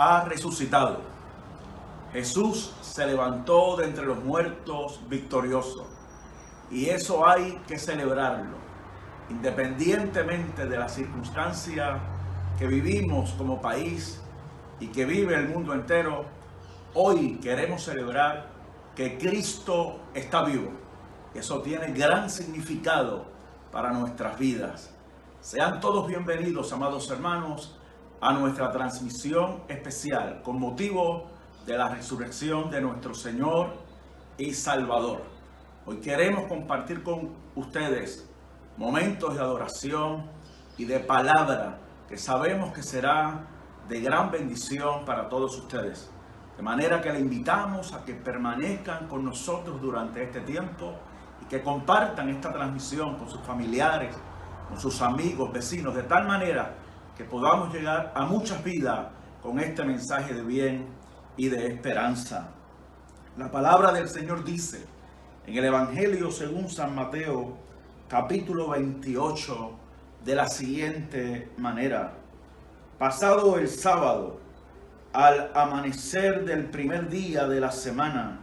ha resucitado. Jesús se levantó de entre los muertos victorioso. Y eso hay que celebrarlo, independientemente de la circunstancia que vivimos como país y que vive el mundo entero. Hoy queremos celebrar que Cristo está vivo. Eso tiene gran significado para nuestras vidas. Sean todos bienvenidos, amados hermanos, a nuestra transmisión especial con motivo de la resurrección de nuestro Señor y Salvador. Hoy queremos compartir con ustedes momentos de adoración y de palabra que sabemos que será de gran bendición para todos ustedes. De manera que le invitamos a que permanezcan con nosotros durante este tiempo y que compartan esta transmisión con sus familiares, con sus amigos, vecinos, de tal manera que podamos llegar a muchas vidas con este mensaje de bien y de esperanza. La palabra del Señor dice en el Evangelio según San Mateo, capítulo 28, de la siguiente manera: pasado el sábado, al amanecer del primer día de la semana,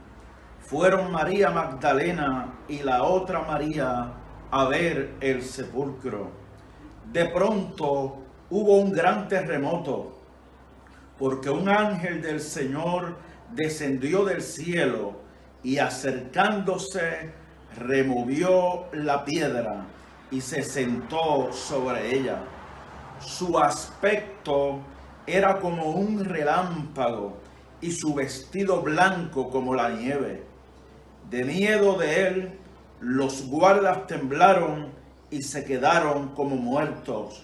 fueron María Magdalena y la otra María a ver el sepulcro. De pronto hubo un gran terremoto, porque un ángel del Señor descendió del cielo y acercándose removió la piedra y se sentó sobre ella. Su aspecto era como un relámpago y su vestido blanco como la nieve. De miedo de él, los guardas temblaron y se quedaron como muertos.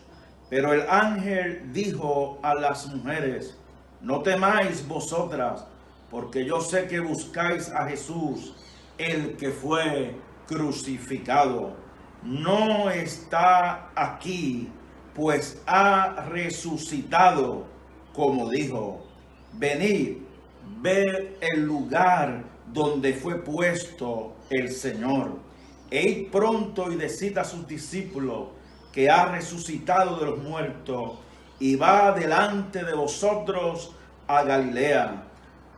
Pero el ángel dijo a las mujeres: no temáis vosotras, porque yo sé que buscáis a Jesús, el que fue crucificado. No está aquí, pues ha resucitado, como dijo. Venid, ved el lugar donde fue puesto el Señor. E id pronto y decid a sus discípulos que ha resucitado de los muertos y va delante de vosotros a Galilea.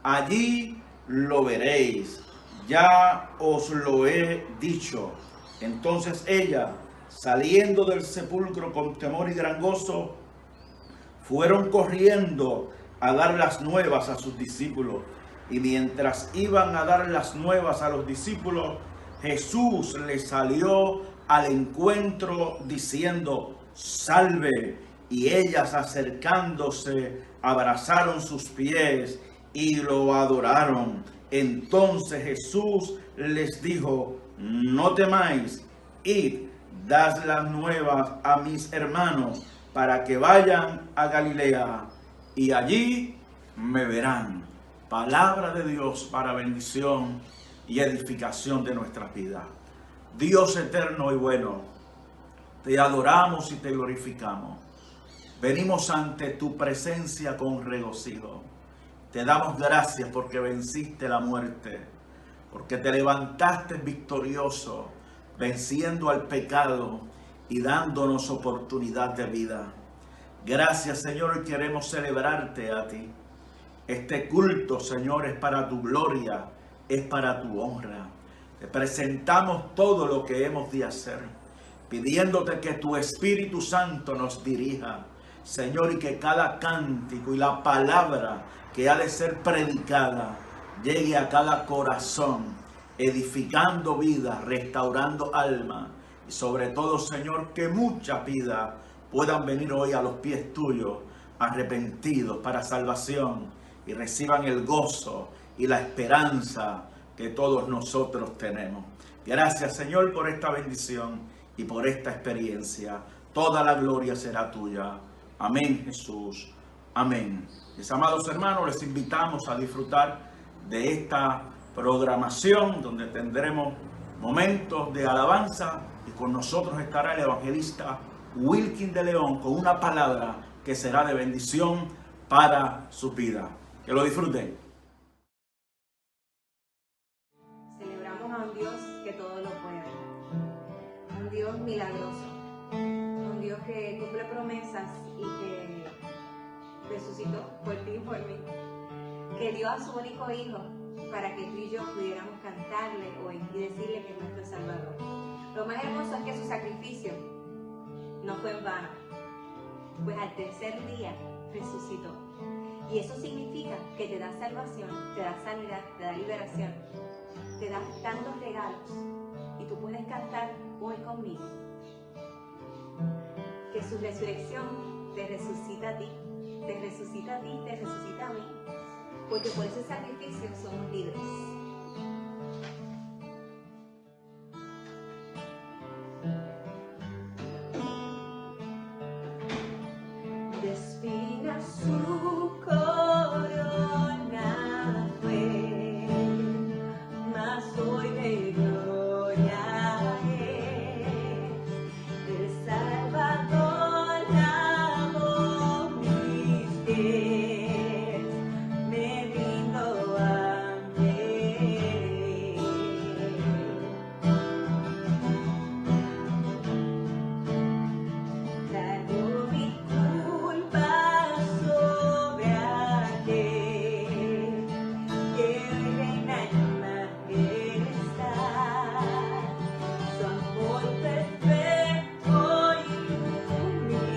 Allí lo veréis. Ya os lo he dicho. Entonces ella, saliendo del sepulcro con temor y gran gozo, fueron corriendo a dar las nuevas a sus discípulos. Y mientras iban a dar las nuevas a los discípulos, Jesús les salió al encuentro diciendo: salve. Y ellas, acercándose, abrazaron sus pies y lo adoraron. Entonces Jesús les dijo: no temáis, id, dad las nuevas a mis hermanos, para que vayan a Galilea, y allí me verán. Palabra de Dios para bendición y edificación de nuestras vidas. Dios eterno y bueno, te adoramos y te glorificamos. Venimos ante tu presencia con regocijo. Te damos gracias porque venciste la muerte, porque te levantaste victorioso, venciendo al pecado y dándonos oportunidad de vida. Gracias, Señor, y queremos celebrarte a ti. Este culto, Señor, es para tu gloria, es para tu honra. Te presentamos todo lo que hemos de hacer, pidiéndote que tu Espíritu Santo nos dirija, Señor, y que cada cántico y la palabra que ha de ser predicada llegue a cada corazón, edificando vida, restaurando alma, y sobre todo, Señor, que muchas vidas puedan venir hoy a los pies tuyos, arrepentidos para salvación, y reciban el gozo y la esperanza que todos nosotros tenemos. Gracias, Señor, por esta bendición y por esta experiencia. Toda la gloria será tuya. Amén, Jesús. Amén. Mis amados hermanos, les invitamos a disfrutar de esta programación donde tendremos momentos de alabanza y con nosotros estará el evangelista Wilkin de León con una palabra que será de bendición para su vida. Que lo disfruten. Celebramos a un Dios que todo lo puede, un Dios milagroso, un Dios que cumple promesas y que resucitó por ti y por mí, que dio a su único hijo para que tú y yo pudiéramos cantarle hoy y decirle que es nuestro Salvador. Lo más hermoso es que su sacrificio no fue en vano, pues al tercer día resucitó. Y eso significa que te da salvación, te da sanidad, te da liberación, te da tantos regalos. Y tú puedes cantar hoy conmigo que su resurrección te resucita a ti, te resucita a ti, te resucita a mí, porque por ese sacrificio somos libres. De espinas su corona fue, mas hoy de gloria es. El Salvador lavó mis pies, me brindó amén. Cargó mi culpa sobre aquel que hoy reina en majestad. Su amor perfecto iluminó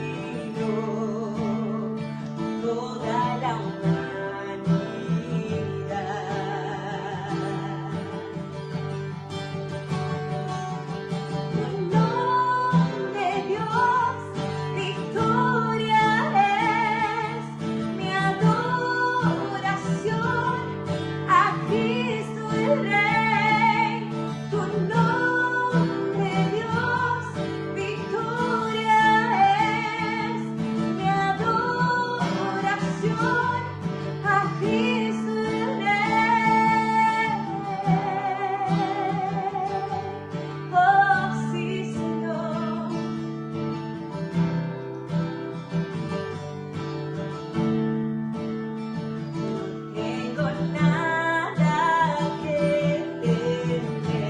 toda la humanidad. Tu nombre, Dios, victoria es mi adoración a Cristo el Rey. Tu nombre, Dios, victoria es mi adoración a Cristo el Rey. Oh, sí, Señor. No tengo nada que temer,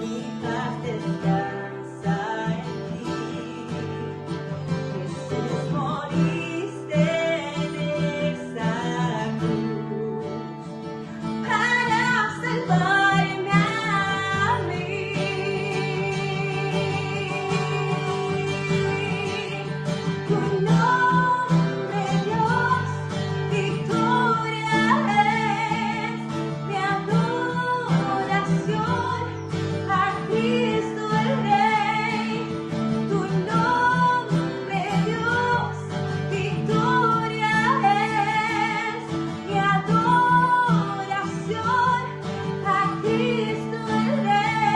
mi paz descansa en ti. Jesús, moriste en esa cruz para salvarme a mí. Tu nombre, Dios, victoria es mi adoración a Cristo el Rey. Tu nombre, Dios, victoria es mi adoración a Cristo el Rey.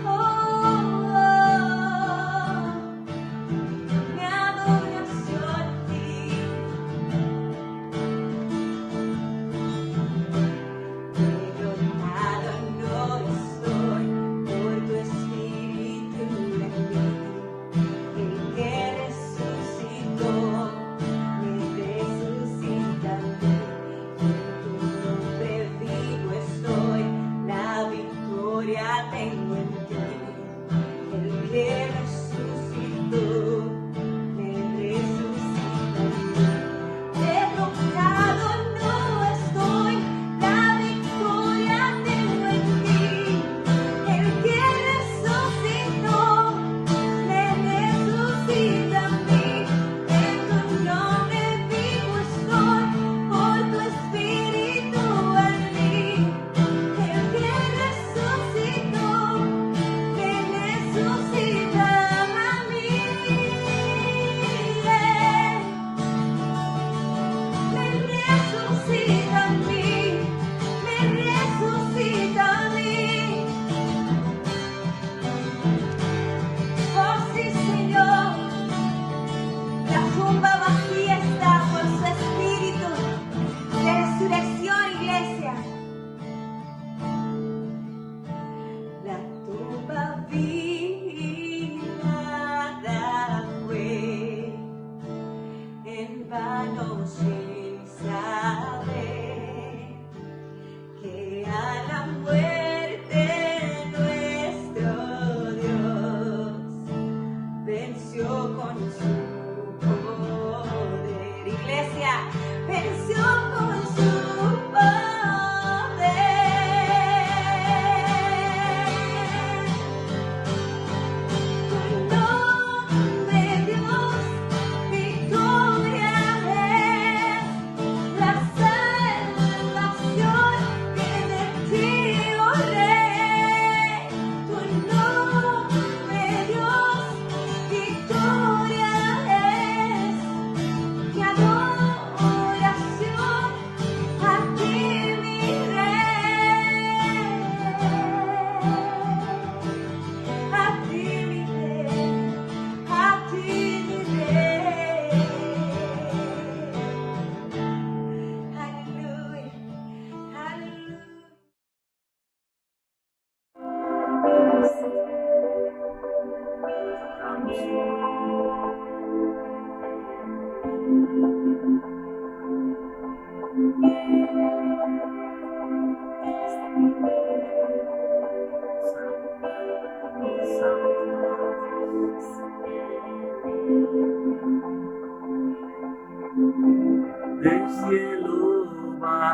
Oh, mi adoración a ti. Derrotado no estoy por tu espíritu en mí. El que resucitó, me resucita a mí. En tu nombre vivo estoy, la victoria tengo en ti. El que resucitó, me resucita a mí. Derrotado no estoy, la victoria tengo en ti. El que resucitó, me resucita a mí. En tu nombre vivo estoy, por tu espíritu en mí. El que resucitó,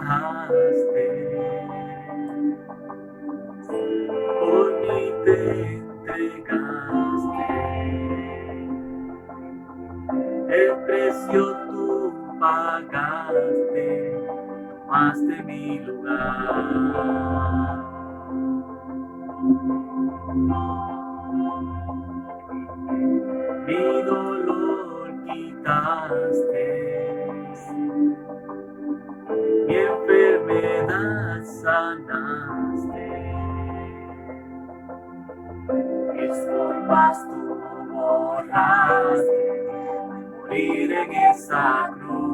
bajaste, por mí te entregaste, el precio tú pagaste, tomaste mi lugar. Mi dolor quitaste, mi enfermedad sanaste, estorbaste, tú borraste, morir en esa cruz.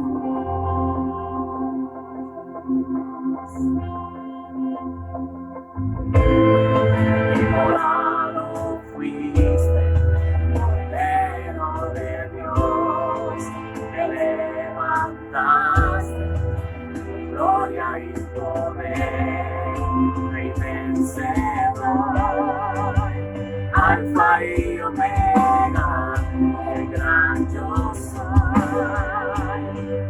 Inmolado fuiste, Cordero de Dios, te levantaste, gloria y poder, Rey vencedor, Alfa y Omega, el gran yo soy,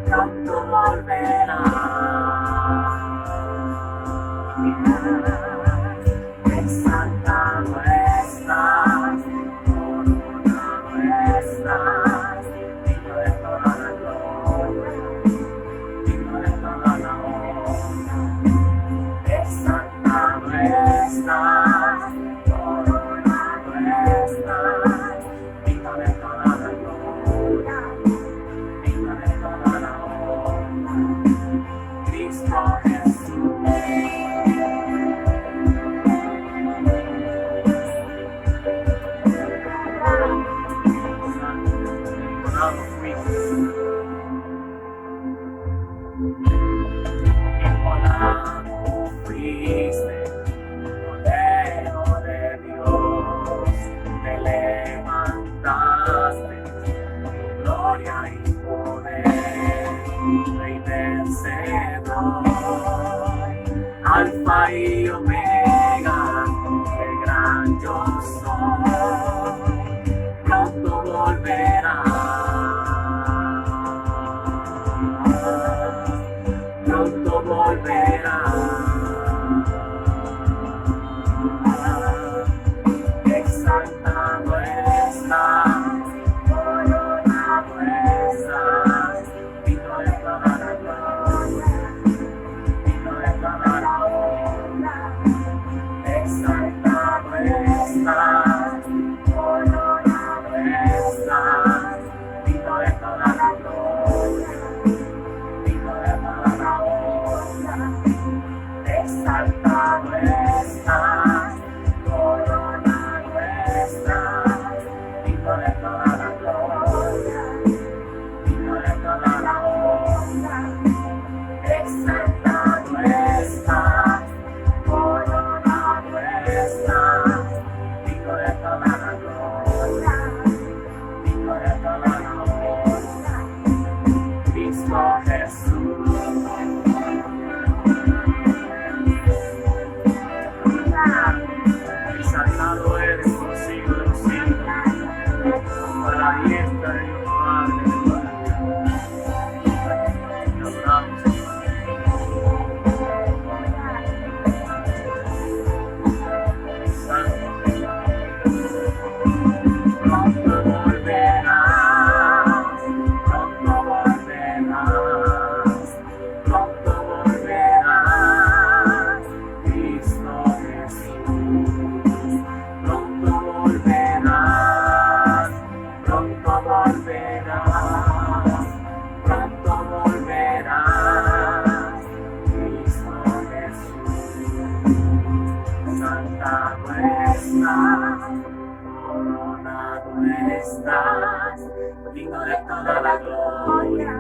pronto volverás. Exaltado estás, coronado estás, digno de toda la gloria, digno de toda la honra. Exaltado estás, coronado estás, digno de toda la gloria, digno de toda la honra. Cristo Jesús. Inmolado fuiste, Cordero de Dios, te levantaste, gloria y poder, Rey vencedor, Alfa y Omega, el gran yo soy, pronto volverás. Pronto volverás. Exaltado estás, coronado estás, digno de toda la gloria, digno de toda la honra. Exaltado estás, coronado estás, digno de toda la gloria, digno de toda la honra. Exaltado estás, coronado estás, digno de toda la gloria, digno de toda la honra. Exaltado estás, coronado estás, digno de toda la gloria, digno de toda la honra. Cristo Jesús. Exaltado eres por los siglos de los siglos, a la diestra de Dios Padre. Te adoramos, Santo. Pronto volverás, pronto volverás, pronto volverás, Cristo Jesús. Pronto volverás, pronto volverás, pronto volverás, Cristo Jesús. Exaltado estás, coronado estás, digno de toda la gloria,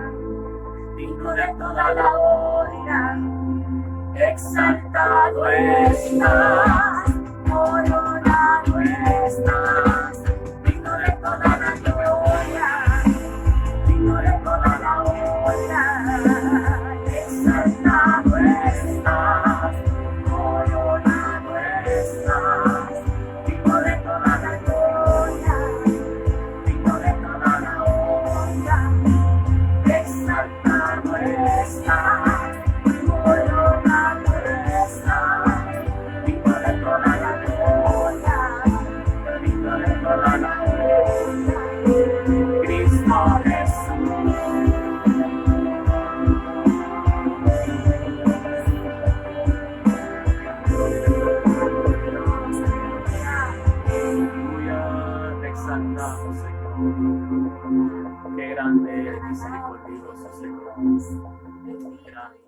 digno de toda la honra. Exaltado estás, coronado estás, digno de toda la gloria, digno de toda la honra. Exaltado estás, coronado estás, digno de toda la gloria, digno de toda la honra. Exaltado estás, coronado misericordioso, Señor. Gracias.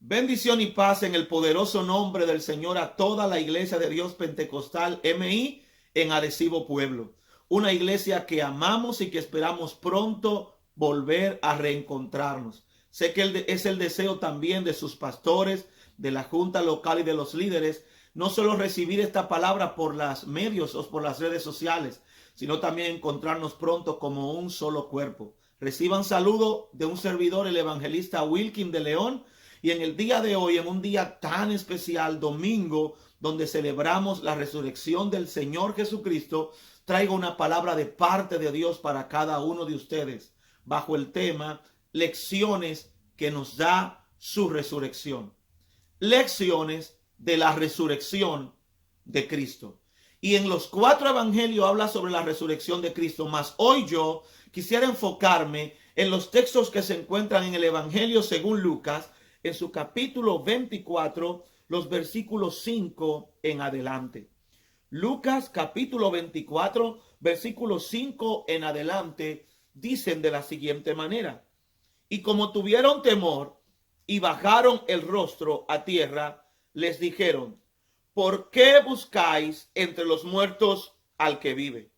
Bendición y paz en el poderoso nombre del Señor a toda la iglesia de Dios Pentecostal MI en Arecibo Pueblo. Una iglesia que amamos y que esperamos pronto volver a reencontrarnos. Sé que es el deseo también de sus pastores, de la junta local y de los líderes, no solo recibir esta palabra por los medios o por las redes sociales, sino también encontrarnos pronto como un solo cuerpo. Reciban saludo de un servidor, el evangelista Wilkin de León. Y en el día de hoy, en un día tan especial, domingo, donde celebramos la resurrección del Señor Jesucristo, traigo una palabra de parte de Dios para cada uno de ustedes, bajo el tema lecciones que nos da su resurrección. Lecciones de la resurrección de Cristo. Y en los 4 evangelios habla sobre la resurrección de Cristo, mas hoy yo quisiera enfocarme en los textos que se encuentran en el evangelio según Lucas, en su capítulo 24, los versículos 5 en adelante. Lucas capítulo 24, versículos 5 en adelante, dicen de la siguiente manera: y como tuvieron temor y bajaron el rostro a tierra, les dijeron: ¿por qué buscáis entre los muertos al que vive?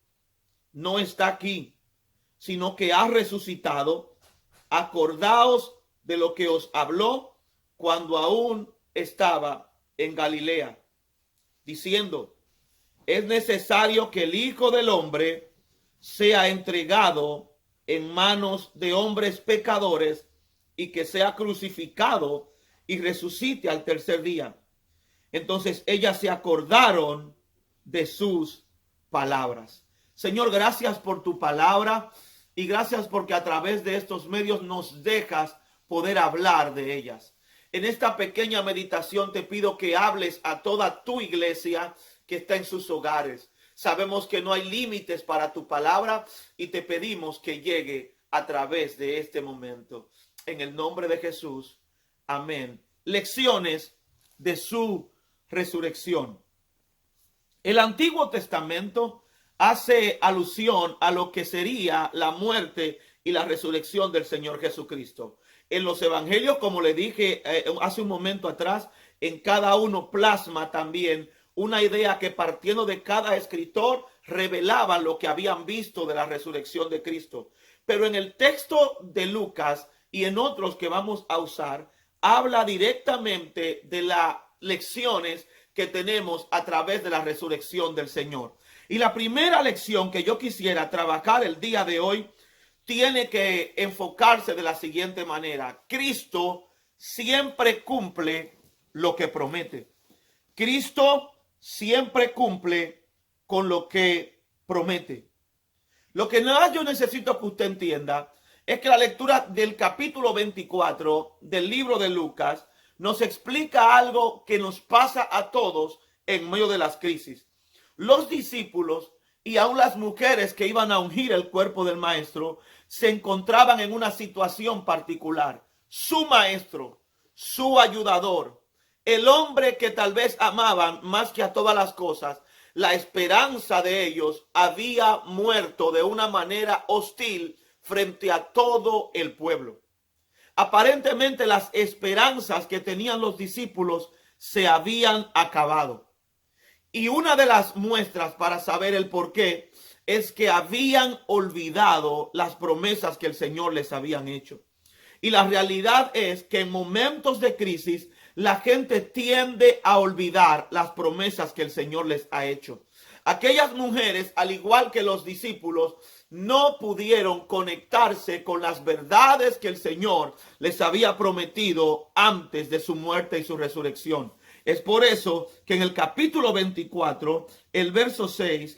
No está aquí, sino que ha resucitado. Acordaos de lo que os habló cuando aún estaba en Galilea, diciendo: es necesario que el Hijo del Hombre sea entregado en manos de hombres pecadores y que sea crucificado y resucite al tercer día. Entonces ellas se acordaron de sus palabras. Señor, gracias por tu palabra y gracias porque a través de estos medios nos dejas poder hablar de ellas. En esta pequeña meditación te pido que hables a toda tu iglesia que está en sus hogares. Sabemos que no hay límites para tu palabra y te pedimos que llegue a través de este momento. En el nombre de Jesús. Amén. Lecciones de su resurrección. El Antiguo Testamento hace alusión a lo que sería la muerte y la resurrección del Señor Jesucristo. En los evangelios, como le dije hace un momento atrás, en cada uno plasma también una idea que, partiendo de cada escritor, revelaban lo que habían visto de la resurrección de Cristo. Pero en el texto de Lucas y en otros que vamos a usar, habla directamente de las lecciones que tenemos a través de la resurrección del Señor. Y la primera lección que yo quisiera trabajar el día de hoy tiene que enfocarse de la siguiente manera: Cristo siempre cumple lo que promete. Cristo siempre cumple con lo que promete. Lo que nada yo necesito que usted entienda es que la lectura del capítulo 24 del libro de Lucas nos explica algo que nos pasa a todos en medio de las crisis. Los discípulos y aún las mujeres que iban a ungir el cuerpo del maestro se encontraban en una situación particular. Su maestro, su ayudador, el hombre que tal vez amaban más que a todas las cosas, la esperanza de ellos, había muerto de una manera hostil frente a todo el pueblo. Aparentemente las esperanzas que tenían los discípulos se habían acabado. Y una de las muestras para saber el por qué es que habían olvidado las promesas que el Señor les habían hecho. Y la realidad es que en momentos de crisis la gente tiende a olvidar las promesas que el Señor les ha hecho. Aquellas mujeres, al igual que los discípulos, no pudieron conectarse con las verdades que el Señor les había prometido antes de su muerte y su resurrección. Es por eso que en el capítulo 24, el verso 7,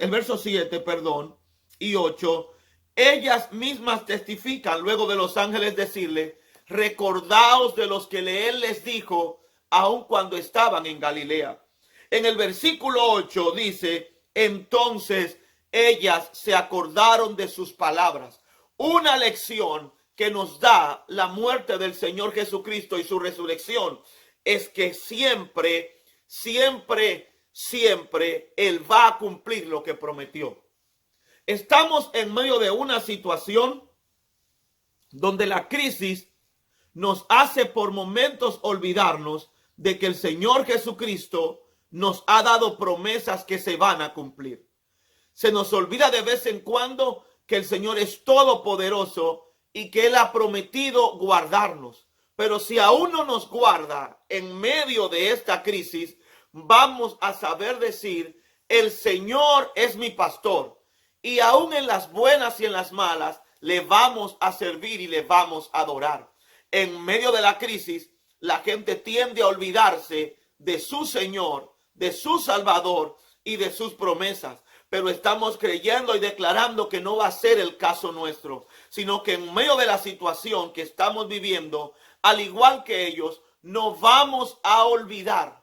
y 8, ellas mismas testifican luego de los ángeles decirle: recordaos de los que él les dijo aun cuando estaban en Galilea. En el versículo 8 dice: entonces ellas se acordaron de sus palabras. Una lección que nos da la muerte del Señor Jesucristo y su resurrección es que siempre Él va a cumplir lo que prometió. Estamos en medio de una situación donde la crisis nos hace por momentos olvidarnos de que el Señor Jesucristo nos ha dado promesas que se van a cumplir. Se nos olvida de vez en cuando que el Señor es todopoderoso y que Él ha prometido guardarnos. Pero si aún no nos guarda en medio de esta crisis, vamos a saber decir: el Señor es mi pastor, y aún en las buenas y en las malas le vamos a servir y le vamos a adorar. En medio de la crisis, la gente tiende a olvidarse de su Señor, de su Salvador y de sus promesas. Pero estamos creyendo y declarando que no va a ser el caso nuestro, sino que en medio de la situación que estamos viviendo, al igual que ellos, no vamos a olvidar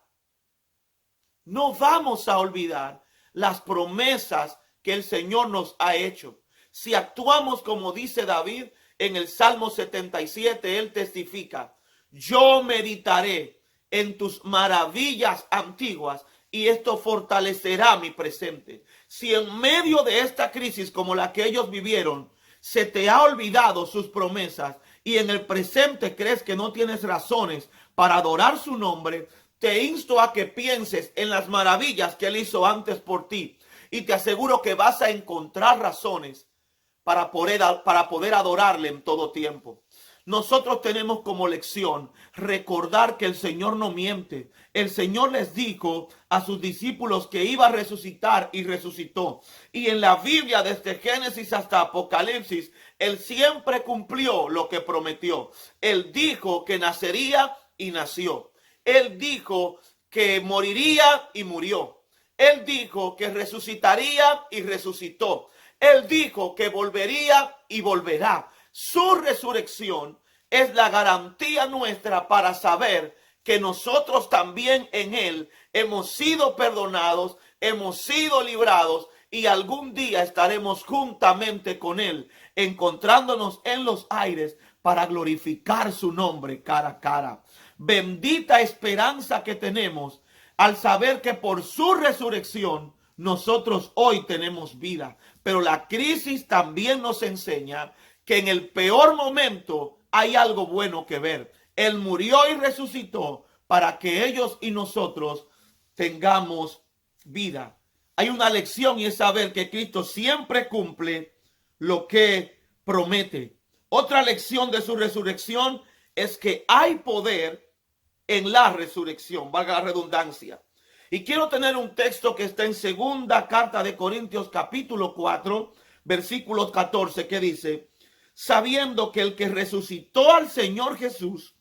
las promesas que el Señor nos ha hecho. Si actuamos como dice David en el Salmo 77, él testifica: yo meditaré en tus maravillas antiguas y esto fortalecerá mi presente. Si en medio de esta crisis como la que ellos vivieron, se te ha olvidado sus promesas y en el presente crees que no tienes razones para adorar su nombre, te insto a que pienses en las maravillas que Él hizo antes por ti. Y te aseguro que vas a encontrar razones para poder adorarle en todo tiempo. Nosotros tenemos como lección recordar que el Señor no miente. El Señor les dijo a sus discípulos que iba a resucitar y resucitó. Y en la Biblia, desde Génesis hasta Apocalipsis, Él siempre cumplió lo que prometió. Él dijo que nacería y nació. Él dijo que moriría y murió. Él dijo que resucitaría y resucitó. Él dijo que volvería y volverá. Su resurrección es la garantía nuestra para saber que nosotros también en Él hemos sido perdonados, hemos sido librados y algún día estaremos juntamente con Él, encontrándonos en los aires para glorificar su nombre cara a cara. Bendita esperanza que tenemos al saber que por su resurrección nosotros hoy tenemos vida. Pero la crisis también nos enseña que en el peor momento hay algo bueno que ver. Él murió y resucitó para que ellos y nosotros tengamos vida. Hay una lección y es saber que Cristo siempre cumple lo que promete. Otra lección de su resurrección es que hay poder en la resurrección, valga la redundancia. Y quiero tener un texto que está en segunda carta de Corintios capítulo 4, versículo 14, que dice: sabiendo que el que resucitó al Señor Jesús,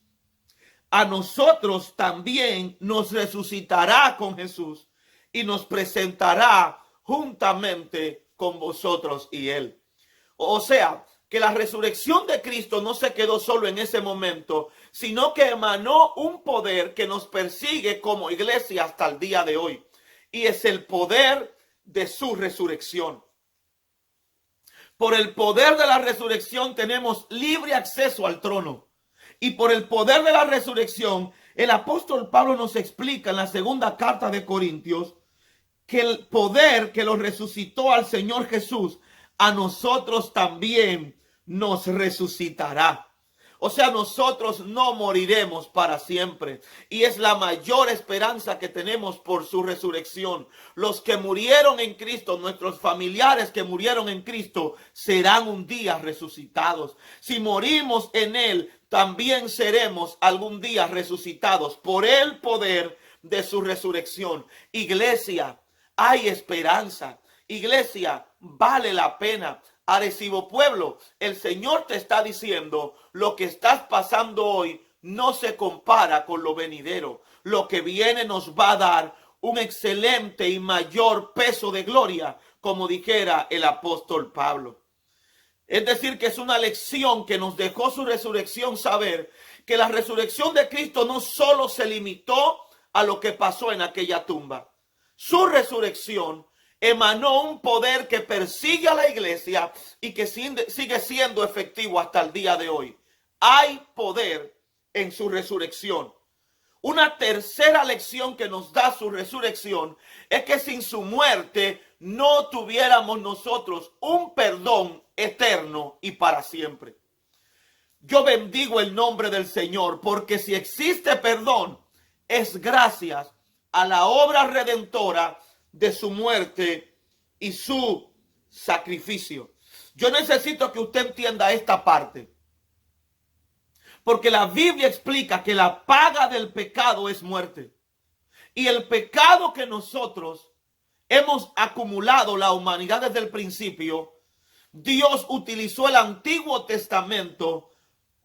a nosotros también nos resucitará con Jesús y nos presentará juntamente con vosotros y Él. O sea, que la resurrección de Cristo no se quedó solo en ese momento, sino que emanó un poder que nos persigue como iglesia hasta el día de hoy. Y es el poder de su resurrección. Por el poder de la resurrección tenemos libre acceso al trono. Y por el poder de la resurrección, el apóstol Pablo nos explica en la segunda carta de Corintios que el poder que lo resucitó al Señor Jesús, a nosotros también nos resucitará. O sea, nosotros no moriremos para siempre. Y es la mayor esperanza que tenemos por su resurrección. Los que murieron en Cristo, nuestros familiares que murieron en Cristo, serán un día resucitados. Si morimos en Él, también seremos algún día resucitados por el poder de su resurrección. Iglesia, hay esperanza. Iglesia, vale la pena. Arecibo Pueblo, el Señor te está diciendo: lo que estás pasando hoy no se compara con lo venidero. Lo que viene nos va a dar un excelente y mayor peso de gloria, como dijera el apóstol Pablo. Es decir, que es una lección que nos dejó su resurrección, saber que la resurrección de Cristo no solo se limitó a lo que pasó en aquella tumba. Su resurrección emanó un poder que persigue a la iglesia y que sigue siendo efectivo hasta el día de hoy. Hay poder en su resurrección. Una tercera lección que nos da su resurrección es que sin su muerte no tuviéramos nosotros un perdón eterno y para siempre. Yo bendigo el nombre del Señor, porque si existe perdón, es gracias a la obra redentora de su muerte y su sacrificio. Yo necesito que usted entienda esta parte, porque la Biblia explica que la paga del pecado es muerte. Y el pecado que nosotros hemos acumulado, la humanidad desde el principio, Dios utilizó el Antiguo Testamento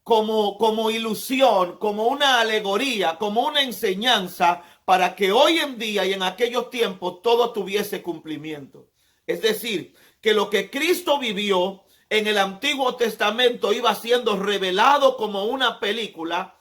como ilusión, como una alegoría, como una enseñanza para que hoy en día y en aquellos tiempos todo tuviese cumplimiento. Es decir, que lo que Cristo vivió en el Antiguo Testamento iba siendo revelado como una película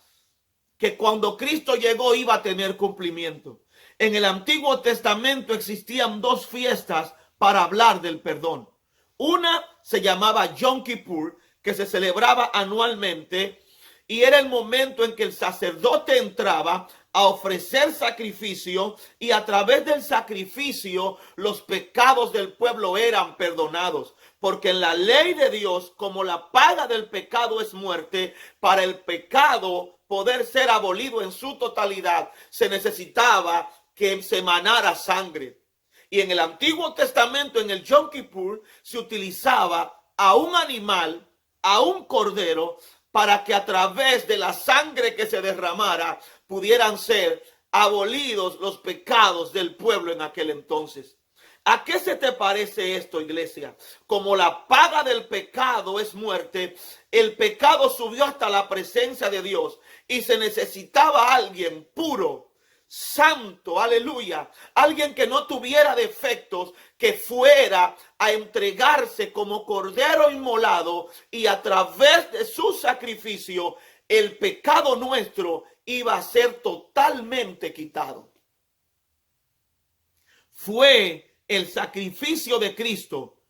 que cuando Cristo llegó iba a tener cumplimiento. En el Antiguo Testamento existían dos fiestas para hablar del perdón. Una se llamaba Yom Kippur, que se celebraba anualmente, y era el momento en que el sacerdote entraba a ofrecer sacrificio, y a través del sacrificio los pecados del pueblo eran perdonados. Porque en la ley de Dios, como la paga del pecado es muerte, para el pecado poder ser abolido en su totalidad, se necesitaba que se emanara sangre. Y en el Antiguo Testamento, en el Yom Kippur, se utilizaba a un animal, a un cordero, para que a través de la sangre que se derramara pudieran ser abolidos los pecados del pueblo en aquel entonces. ¿A qué se te parece esto, iglesia? Como la paga del pecado es muerte, el pecado subió hasta la presencia de Dios y se necesitaba alguien puro, santo, aleluya, alguien que no tuviera defectos, que fuera a entregarse como cordero inmolado, y a través de su sacrificio el pecado nuestro iba a ser totalmente quitado. Fue el sacrificio de Cristo,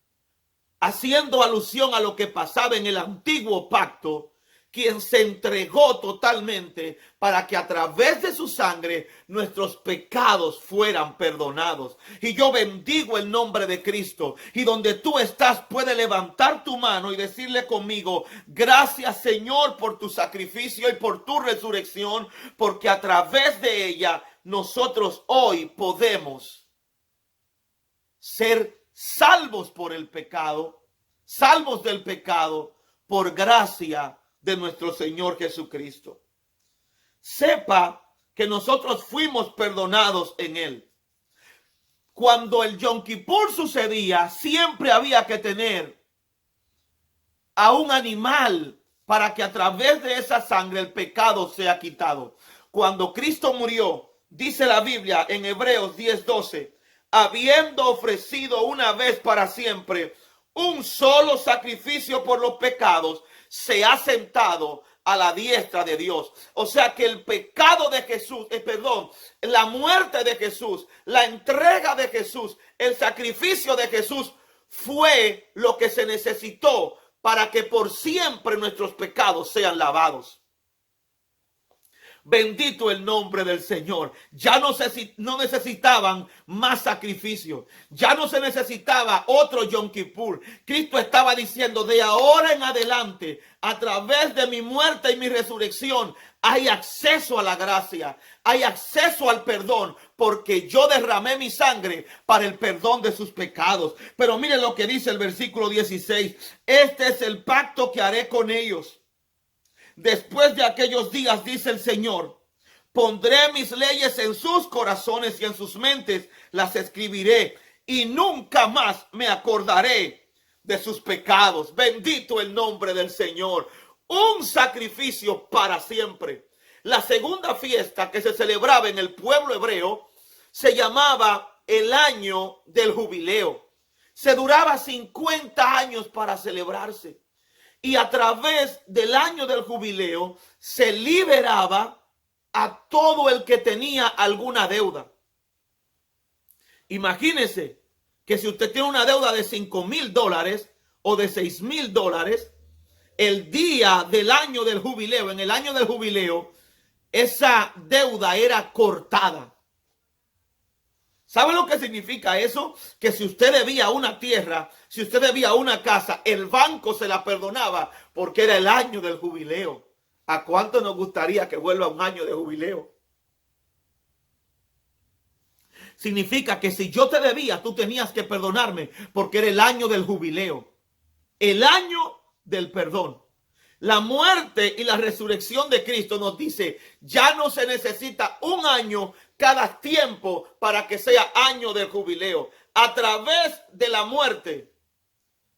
haciendo alusión a lo que pasaba en el antiguo pacto, quien se entregó totalmente para que a través de su sangre nuestros pecados fueran perdonados. Y yo bendigo el nombre de Cristo. Y donde tú estás, puedes levantar tu mano y decirle conmigo: gracias, Señor, por tu sacrificio y por tu resurrección, porque a través de ella nosotros hoy podemos ser salvos por el pecado, salvos del pecado por gracia de nuestro Señor Jesucristo. Sepa que nosotros fuimos perdonados en Él. Cuando el Yom Kippur sucedía, siempre había que tener a un animal para que a través de esa sangre el pecado sea quitado. Cuando Cristo murió, dice la Biblia en Hebreos 10:12, habiendo ofrecido una vez para siempre un solo sacrificio por los pecados, se ha sentado a la diestra de Dios. O sea que el pecado de Jesús, la muerte de Jesús, la entrega de Jesús, el sacrificio de Jesús fue lo que se necesitó para que por siempre nuestros pecados sean lavados. Bendito el nombre del Señor. Ya no necesitaban más sacrificio. Ya no se necesitaba otro Yom Kippur. Cristo estaba diciendo: de ahora en adelante, a través de mi muerte y mi resurrección, hay acceso a la gracia, hay acceso al perdón, porque yo derramé mi sangre para el perdón de sus pecados. Pero miren lo que dice el versículo 16. Este es el pacto que haré con ellos. Después de aquellos días, dice el Señor, pondré mis leyes en sus corazones y en sus mentes las escribiré, y nunca más me acordaré de sus pecados. Bendito el nombre del Señor. Un sacrificio para siempre. La segunda fiesta que se celebraba en el pueblo hebreo se llamaba el año del jubileo. Se duraba 50 años para celebrarse. Y a través del año del jubileo se liberaba a todo el que tenía alguna deuda. Imagínese que si usted tiene una deuda de $5,000 o de $6,000, el día del año del jubileo, en el año del jubileo, esa deuda era cortada. ¿Sabe lo que significa eso? Que si usted debía una tierra, si usted debía una casa, el banco se la perdonaba porque era el año del jubileo. ¿A cuánto nos gustaría que vuelva un año de jubileo? Significa que si yo te debía, tú tenías que perdonarme porque era el año del jubileo. El año del perdón. La muerte y la resurrección de Cristo nos dice, ya no se necesita un año cada tiempo para que sea año del jubileo. A través de la muerte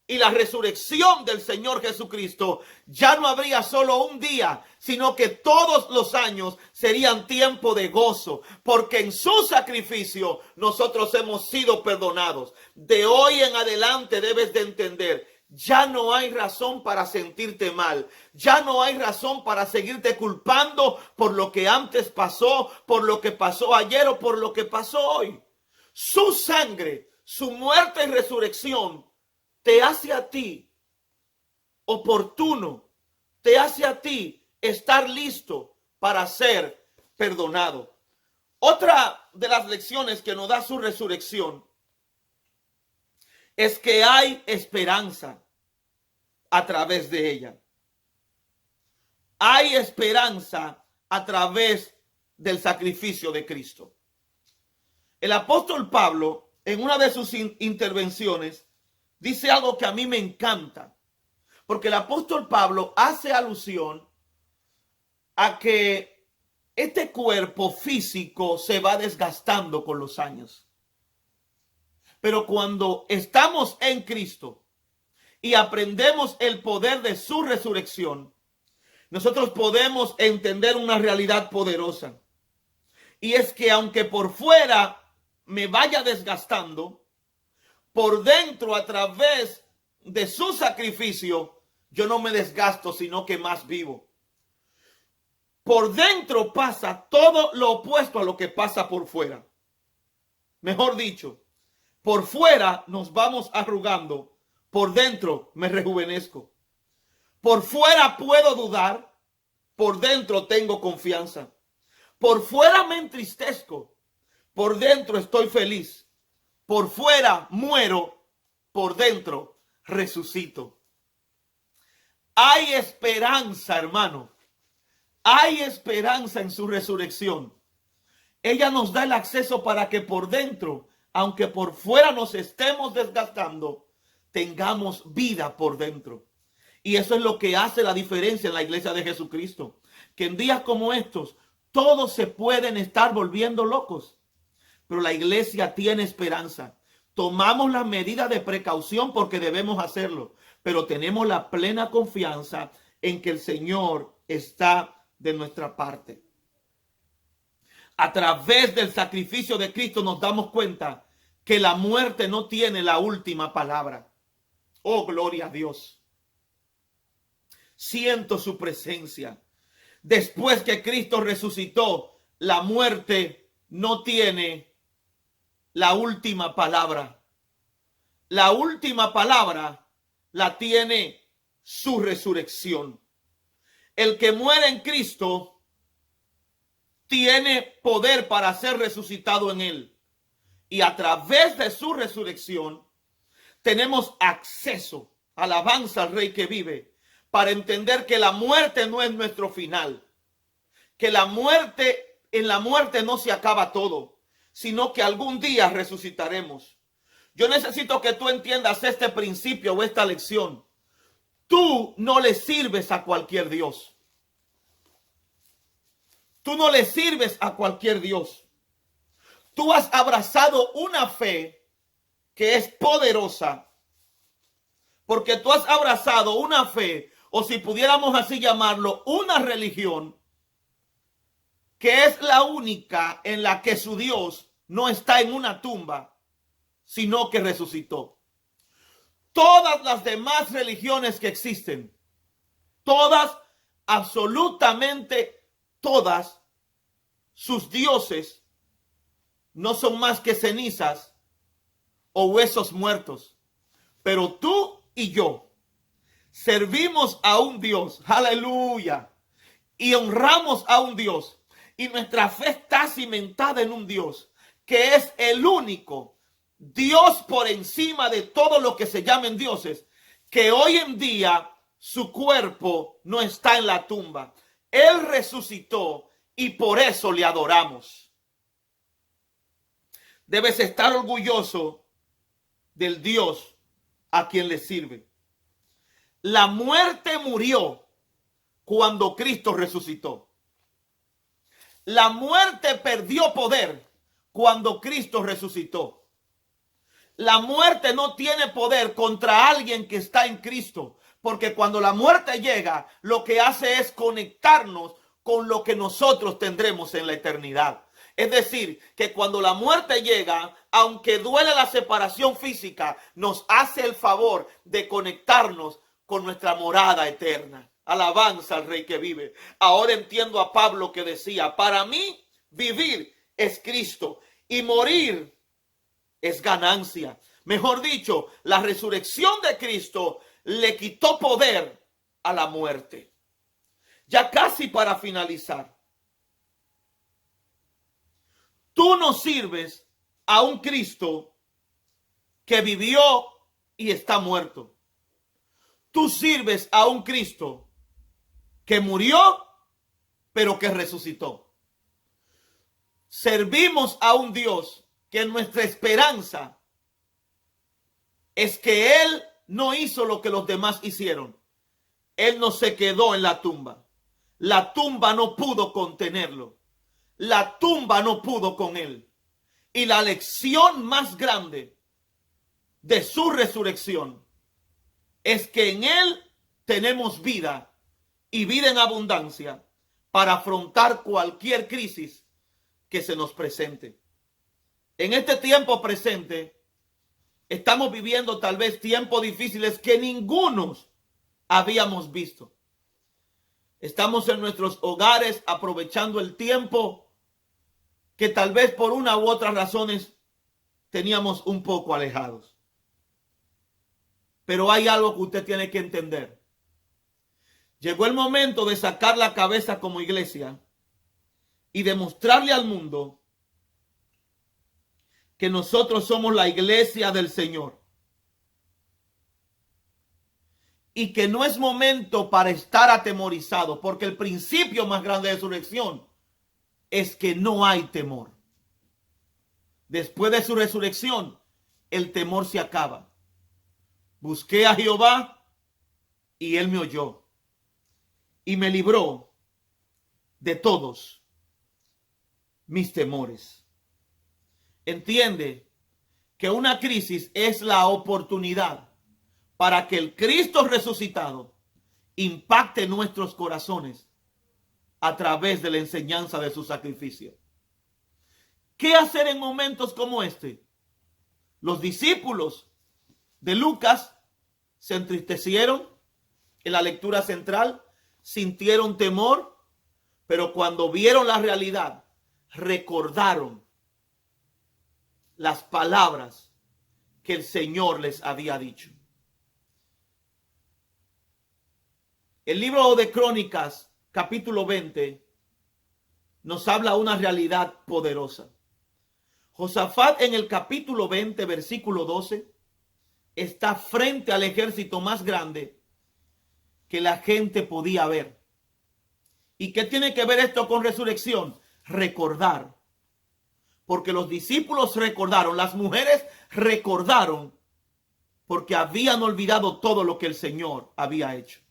y la resurrección del Señor Jesucristo, ya no habría solo un día, sino que todos los años serían tiempo de gozo, porque en su sacrificio nosotros hemos sido perdonados. De hoy en adelante debes de entender, ya no hay razón para sentirte mal. Ya no hay razón para seguirte culpando por lo que antes pasó, por lo que pasó ayer o por lo que pasó hoy. Su sangre, su muerte y resurrección te hace a ti oportuno, te hace a ti estar listo para ser perdonado. Otra de las lecciones que nos da su resurrección es que hay esperanza a través de ella. Hay esperanza a través del sacrificio de Cristo. El apóstol Pablo, en una de sus intervenciones, dice algo que a mí me encanta, porque el apóstol Pablo hace alusión a que este cuerpo físico se va desgastando con los años. Pero cuando estamos en Cristo y aprendemos el poder de su resurrección, nosotros podemos entender una realidad poderosa. Y es que aunque por fuera me vaya desgastando, por dentro a través de su sacrificio, yo no me desgasto, sino que más vivo. Por dentro pasa todo lo opuesto a lo que pasa por fuera. Mejor dicho, por fuera nos vamos arrugando, por dentro me rejuvenezco. Por fuera puedo dudar, por dentro tengo confianza. Por fuera me entristezco, por dentro estoy feliz. Por fuera muero, por dentro resucito. Hay esperanza, hermano. Hay esperanza en su resurrección. Ella nos da el acceso para que por dentro, aunque por fuera nos estemos desgastando, tengamos vida por dentro. Y eso es lo que hace la diferencia en la iglesia de Jesucristo. Que en días como estos, todos se pueden estar volviendo locos. Pero la iglesia tiene esperanza. Tomamos las medidas de precaución porque debemos hacerlo. Pero tenemos la plena confianza en que el Señor está de nuestra parte. A través del sacrificio de Cristo nos damos cuenta que la muerte no tiene la última palabra. Oh, gloria a Dios. Siento su presencia. Después que Cristo resucitó, la muerte no tiene la última palabra. La última palabra la tiene su resurrección. El que muere en Cristo tiene poder para ser resucitado en él. Y a través de su resurrección tenemos acceso, alabanza al Rey que vive, para entender que la muerte no es nuestro final. Que la muerte, en la muerte no se acaba todo, sino que algún día resucitaremos. Yo necesito que tú entiendas este principio o esta lección. Tú no le sirves a cualquier Dios. Tú no le sirves a cualquier Dios. Tú has abrazado una fe que es poderosa, porque tú has abrazado una fe, o si pudiéramos así llamarlo, una religión, que es la única en la que su Dios no está en una tumba, sino que resucitó. Todas las demás religiones que existen, todas, absolutamente todas, sus dioses no son más que cenizas o huesos muertos. Pero tú y yo servimos a un Dios, aleluya, y honramos a un Dios y nuestra fe está cimentada en un Dios que es el único Dios por encima de todo lo que se llamen dioses, que hoy en día su cuerpo no está en la tumba. Él resucitó y por eso le adoramos. Debes estar orgulloso del Dios a quien le sirve. La muerte murió cuando Cristo resucitó. La muerte perdió poder cuando Cristo resucitó. La muerte no tiene poder contra alguien que está en Cristo, porque cuando la muerte llega, lo que hace es conectarnos con lo que nosotros tendremos en la eternidad. Es decir, que cuando la muerte llega, aunque duele la separación física, nos hace el favor de conectarnos con nuestra morada eterna. Alabanza al Rey que vive. Ahora entiendo a Pablo que decía, para mí vivir es Cristo y morir es ganancia. Mejor dicho, la resurrección de Cristo le quitó poder a la muerte. Ya casi para finalizar. Tú no sirves a un Cristo que vivió y está muerto. Tú sirves a un Cristo que murió, pero que resucitó. Servimos a un Dios que nuestra esperanza es que Él no hizo lo que los demás hicieron. Él no se quedó en la tumba. La tumba no pudo contenerlo. La tumba no pudo con Él. Y la lección más grande de su resurrección es que en Él tenemos vida y vida en abundancia para afrontar cualquier crisis que se nos presente. En este tiempo presente, estamos viviendo tal vez tiempos difíciles que ninguno habíamos visto. Estamos en nuestros hogares aprovechando el tiempo que tal vez por una u otra razones teníamos un poco alejados. Pero hay algo que usted tiene que entender. Llegó el momento de sacar la cabeza como iglesia y demostrarle al mundo que nosotros somos la iglesia del Señor. Y que no es momento para estar atemorizado, porque el principio más grande de resurrección es que no hay temor. Después de su resurrección, el temor se acaba. Busqué a Jehová y Él me oyó y me libró de todos mis temores. Entiende que una crisis es la oportunidad para que el Cristo resucitado impacte nuestros corazones a través de la enseñanza de su sacrificio. ¿Qué hacer en momentos como este? Los discípulos de Lucas se entristecieron en la lectura central, sintieron temor, pero cuando vieron la realidad, recordaron las palabras que el Señor les había dicho. El libro de Crónicas, capítulo 20, nos habla una realidad poderosa. Josafat en el capítulo 20, versículo 12, está frente al ejército más grande que la gente podía ver. ¿Y qué tiene que ver esto con resurrección? Recordar. Porque los discípulos recordaron, las mujeres recordaron, porque habían olvidado todo lo que el Señor había hecho.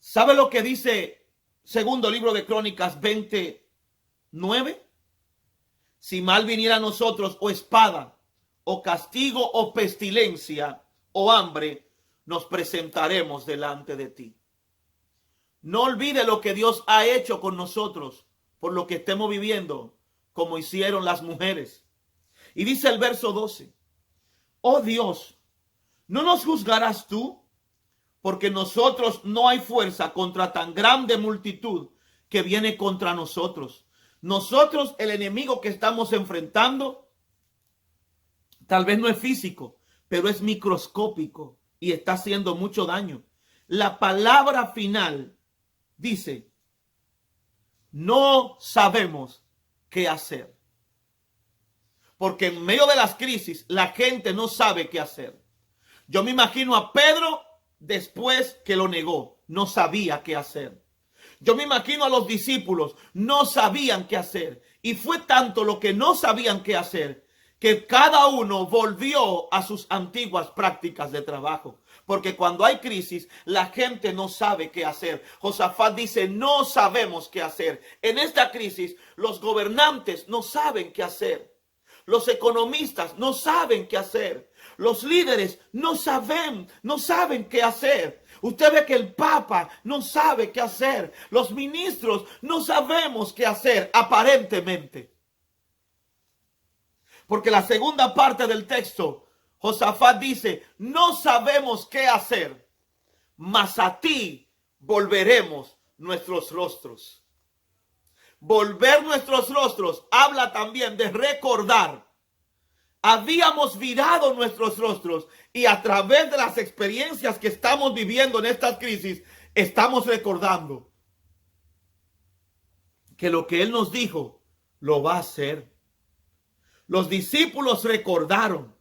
¿Sabe lo que dice segundo libro de Crónicas 29? Si mal viniera a nosotros o espada, o castigo, o pestilencia, o hambre, nos presentaremos delante de ti. No olvide lo que Dios ha hecho con nosotros por lo que estemos viviendo, como hicieron las mujeres. Y dice el verso 12, oh Dios, ¿no nos juzgarás tú? Porque nosotros no hay fuerza contra tan grande multitud que viene contra nosotros. Nosotros, el enemigo que estamos enfrentando, tal vez no es físico, pero es microscópico y está haciendo mucho daño. La palabra final dice, no sabemos qué hacer. Porque en medio de las crisis, la gente no sabe qué hacer. Yo me imagino a Pedro después que lo negó, no sabía qué hacer. Yo me imagino a los discípulos, no sabían qué hacer. Y fue tanto lo que no sabían qué hacer, que cada uno volvió a sus antiguas prácticas de trabajo. Porque cuando hay crisis, la gente no sabe qué hacer. Josafat dice, no sabemos qué hacer. En esta crisis, los gobernantes no saben qué hacer. Los economistas no saben qué hacer. Los líderes no saben qué hacer. Usted ve que el Papa no sabe qué hacer. Los ministros no sabemos qué hacer, aparentemente. Porque la segunda parte del texto, Josafat dice, no sabemos qué hacer, mas a ti volveremos nuestros rostros. Volver nuestros rostros habla también de recordar. Habíamos virado nuestros rostros y a través de las experiencias que estamos viviendo en estas crisis, estamos recordando que lo que Él nos dijo, lo va a hacer. Los discípulos recordaron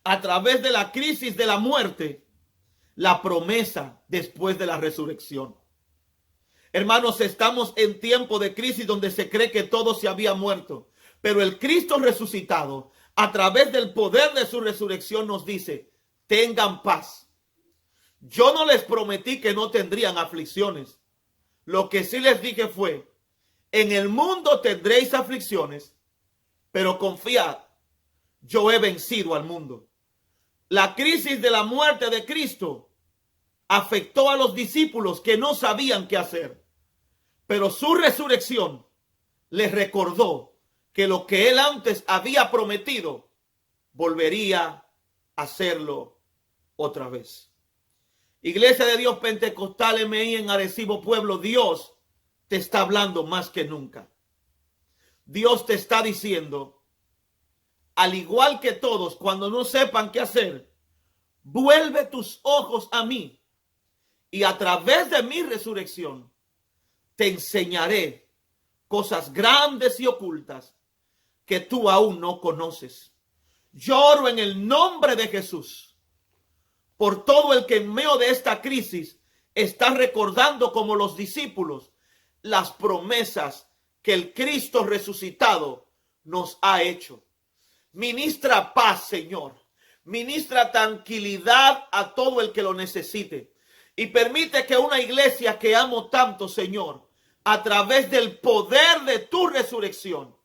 a través de la crisis de la muerte, la promesa después de la resurrección. Hermanos, estamos en tiempo de crisis donde se cree que todo se había muerto. Pero el Cristo resucitado, a través del poder de su resurrección, nos dice, tengan paz. Yo no les prometí que no tendrían aflicciones. Lo que sí les dije fue, en el mundo tendréis aflicciones, pero confiad, yo he vencido al mundo. La crisis de la muerte de Cristo afectó a los discípulos que no sabían qué hacer. Pero su resurrección les recordó que lo que Él antes había prometido, volvería a hacerlo otra vez. Iglesia de Dios Pentecostal MI en Arecibo Pueblo, Dios te está hablando más que nunca. Dios te está diciendo, al igual que todos, cuando no sepan qué hacer, vuelve tus ojos a mí y a través de mi resurrección te enseñaré cosas grandes y ocultas que tú aún no conoces. Yo oro en el nombre de Jesús por todo el que en medio de esta crisis está recordando como los discípulos las promesas que el Cristo resucitado nos ha hecho. Ministra paz, Señor. Ministra tranquilidad a todo el que lo necesite. Y permite que una iglesia que amo tanto, Señor, a través del poder de tu resurrección,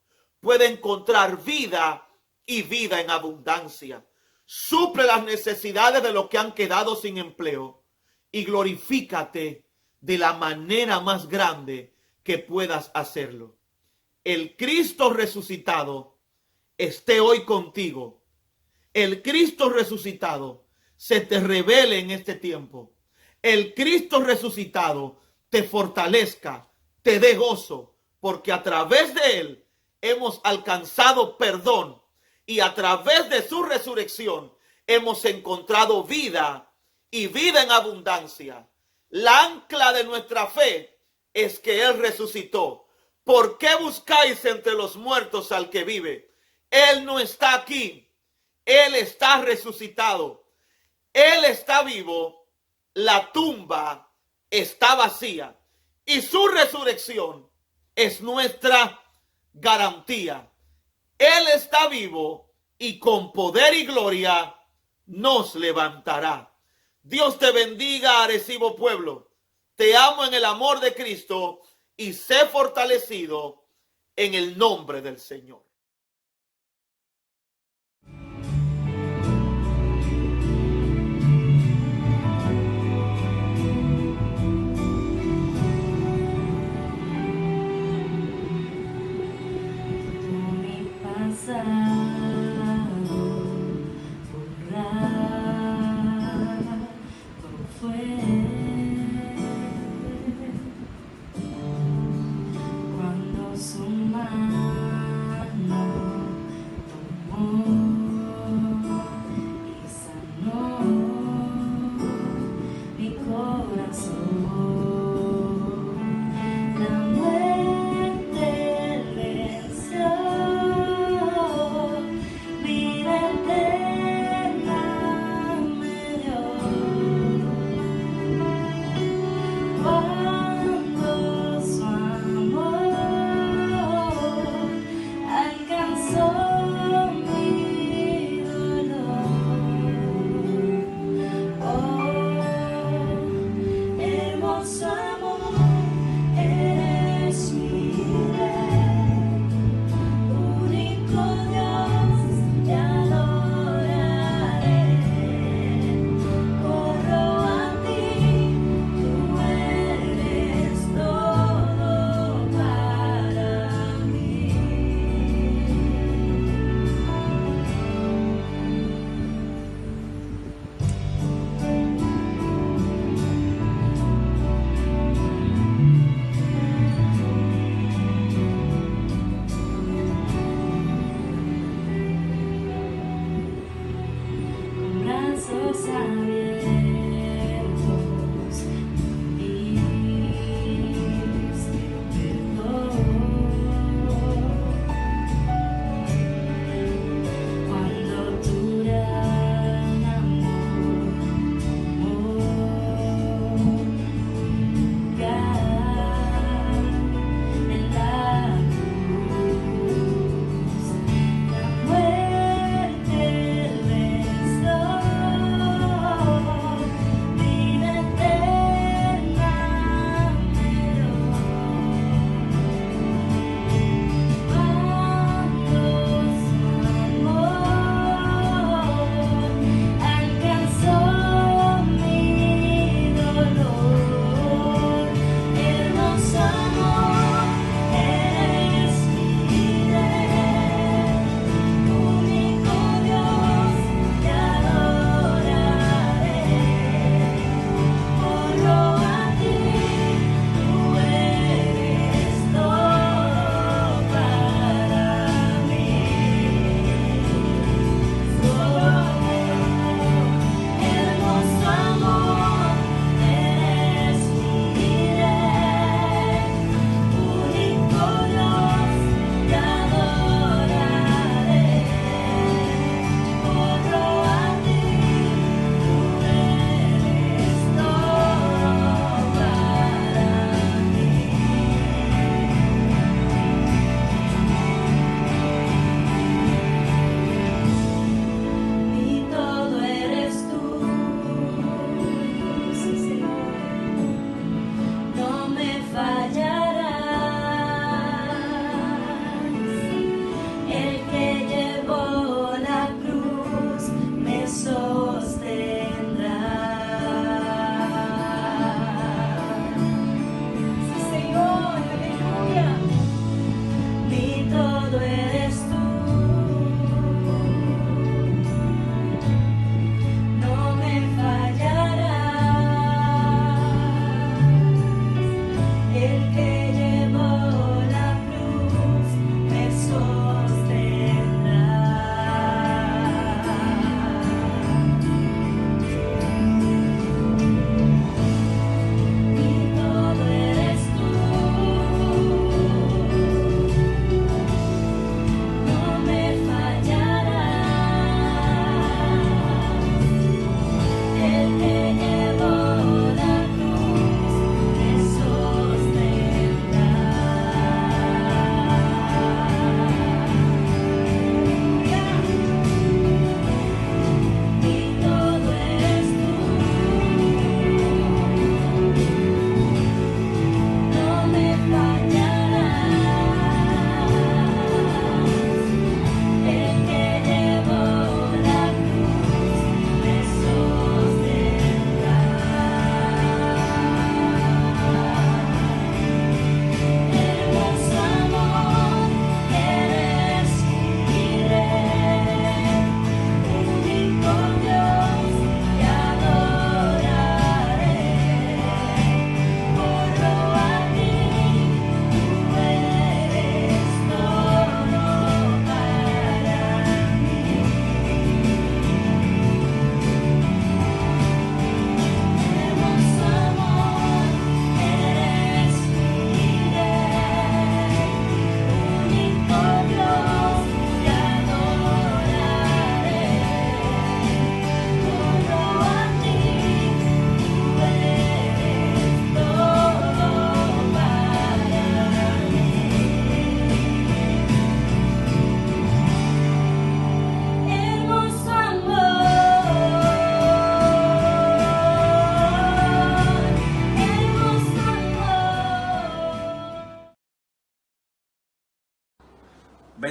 pueda encontrar vida y vida en abundancia. Suple las necesidades de los que han quedado sin empleo y glorifícate de la manera más grande que puedas hacerlo. El Cristo resucitado esté hoy contigo. El Cristo resucitado se te revele en este tiempo. El Cristo resucitado te fortalezca, te dé gozo, porque a través de Él hemos alcanzado perdón y a través de su resurrección hemos encontrado vida y vida en abundancia. La ancla de nuestra fe es que Él resucitó. ¿Por qué buscáis entre los muertos al que vive? Él no está aquí. Él está resucitado. Él está vivo. La tumba está vacía. Y su resurrección es nuestra garantía. Él está vivo y con poder y gloria nos levantará. Dios te bendiga, Arecibo Pueblo. Te amo en el amor de Cristo y sé fortalecido en el nombre del Señor. Cuando su mano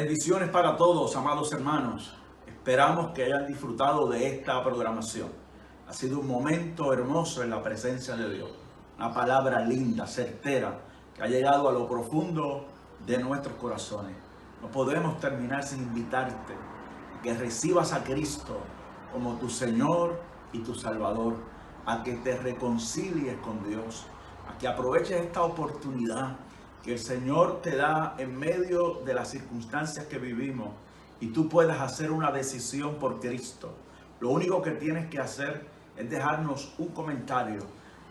Bendiciones para todos, amados hermanos. Esperamos que hayan disfrutado de esta programación. Ha sido un momento hermoso en la presencia de Dios. Una palabra linda, certera, que ha llegado a lo profundo de nuestros corazones. No podemos terminar sin invitarte a que recibas a Cristo como tu Señor y tu Salvador, a que te reconcilies con Dios, a que aproveches esta oportunidad que el Señor te da en medio de las circunstancias que vivimos y tú puedas hacer una decisión por Cristo. Lo único que tienes que hacer es dejarnos un comentario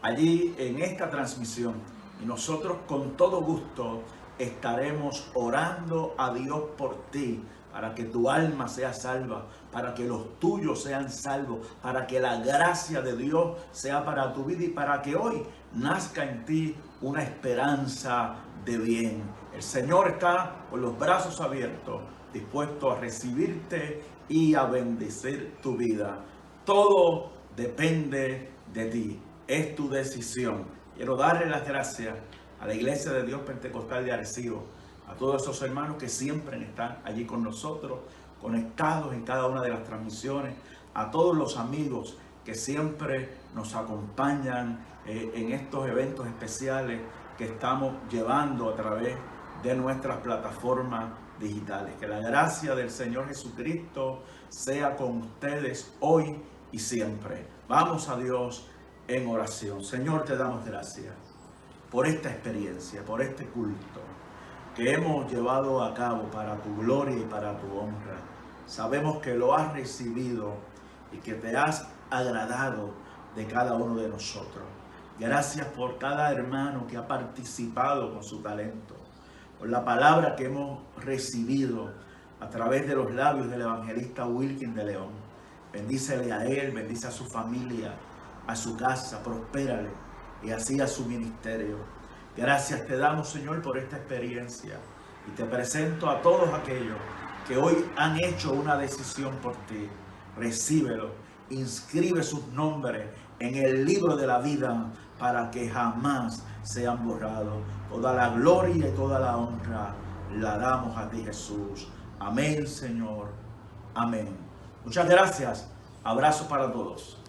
allí en esta transmisión y nosotros con todo gusto estaremos orando a Dios por ti, para que tu alma sea salva, para que los tuyos sean salvos, para que la gracia de Dios sea para tu vida y para que hoy nazca en ti una esperanza de bien. El Señor está con los brazos abiertos, dispuesto a recibirte y a bendecir tu vida. Todo depende de ti, es tu decisión. Quiero darle las gracias a la Iglesia de Dios Pentecostal de Arecibo, a todos esos hermanos que siempre están allí con nosotros, conectados en cada una de las transmisiones, a todos los amigos que siempre nos acompañan en estos eventos especiales que estamos llevando a través de nuestras plataformas digitales. Que la gracia del Señor Jesucristo sea con ustedes hoy y siempre. Vamos a Dios en oración. Señor, te damos gracias por esta experiencia, por este culto que hemos llevado a cabo para tu gloria y para tu honra. Sabemos que lo has recibido y que te has agradado de cada uno de nosotros. Gracias por cada hermano que ha participado con su talento, por la palabra que hemos recibido a través de los labios del evangelista Wilkin de León. Bendícele a él, bendice a su familia, a su casa, prospérale y así a su ministerio. Gracias te damos, Señor, por esta experiencia y te presento a todos aquellos que hoy han hecho una decisión por ti. Recíbelo, inscribe sus nombres en el libro de la vida para que jamás sean borrados. Toda la gloria y toda la honra la damos a ti, Jesús. Amén, Señor. Amén. Muchas gracias. Abrazo para todos.